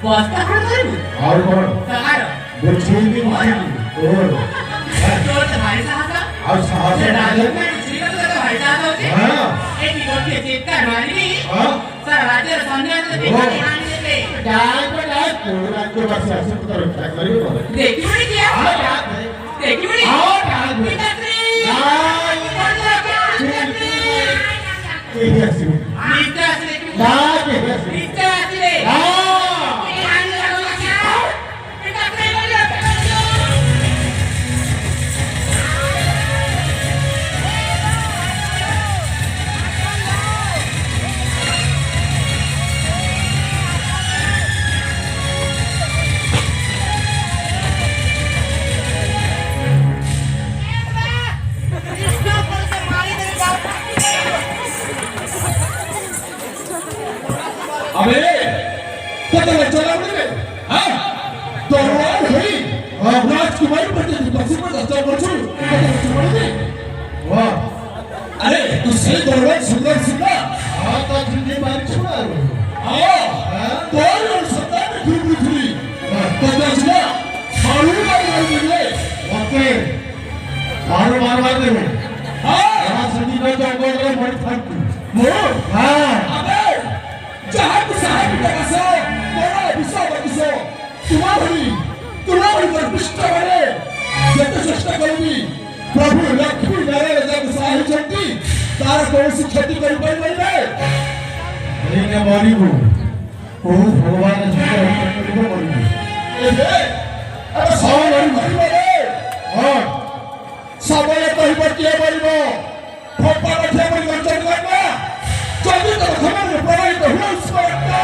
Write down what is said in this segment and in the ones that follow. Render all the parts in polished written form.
बस्ता खड़ा करू और कौन सहारा बुझी भी और तो भाई साहब और साहब राजू में श्री का तो भाई साहब होते हां एक निकोट के चेक का मारी हां सर राज्य सामने तो देखा ध्यान देते काय पे काय पूरा के बस ऐसे पता रखता करिए बोले देखी बड़ी क्या हां देखी बड़ी आओ काय पिताश्री ठीक है सी पिताश्री ना के पिताश्री हां अबे कत चला बड़े हां तोरवार होई राजकुमारी पटे बसी पर दस्ता करछु कत बड़े वाह अरे तू से तोरवार सुंदर सुंदर हां तो जिंदगी बारी छुड़ा हां तोरवार सुंदर खूब बुझली तो दसला मालूम नहीं मिले ओके मार दे हां यहां सदी को जंगल रे मर फट मोर हां अबे जहां को साहब लगासो तोरा विश्व बकिसो तुम्हारी गर्भिष्ठ बने जते चेष्टा करबी प्रभु लक्ष्मी नारायण जब साहि चंती तार कौन क्षति कर पाई रे एने मरिबू ओ भगवान जी को मरिबू एबे अरे सब मरिबो रे हां सबले कहिबो किए मरिबो फपा रखे मरि गंजन करना जल्दी तो खबर प्रणाली तो हुआ उसको रखता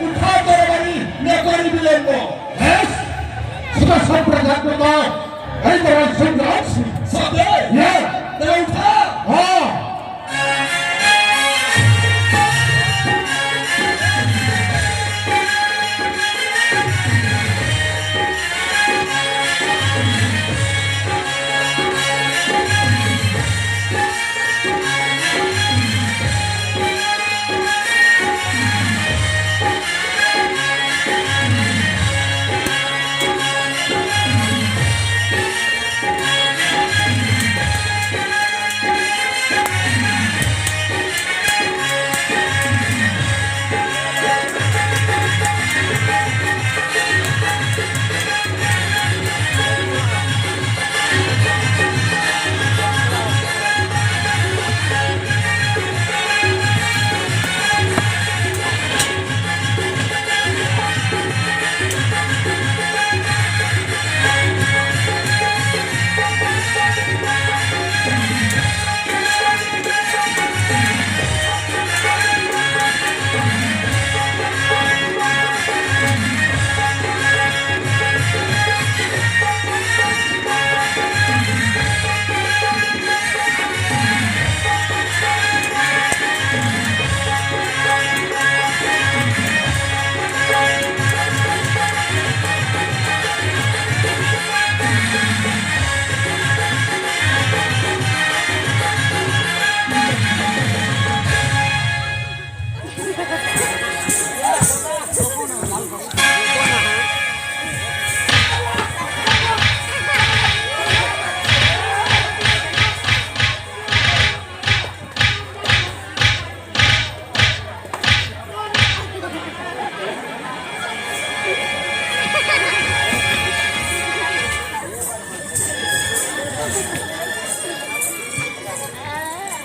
उठा कर बनी न करी बिलेंबो यस सुधा सब प्रकार को तो ऐ तरह संग्राम सब दे ये ते उठा हां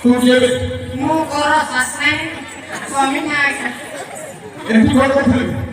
तू ये मु करो ससने स्वामी ना एंटी कोड कर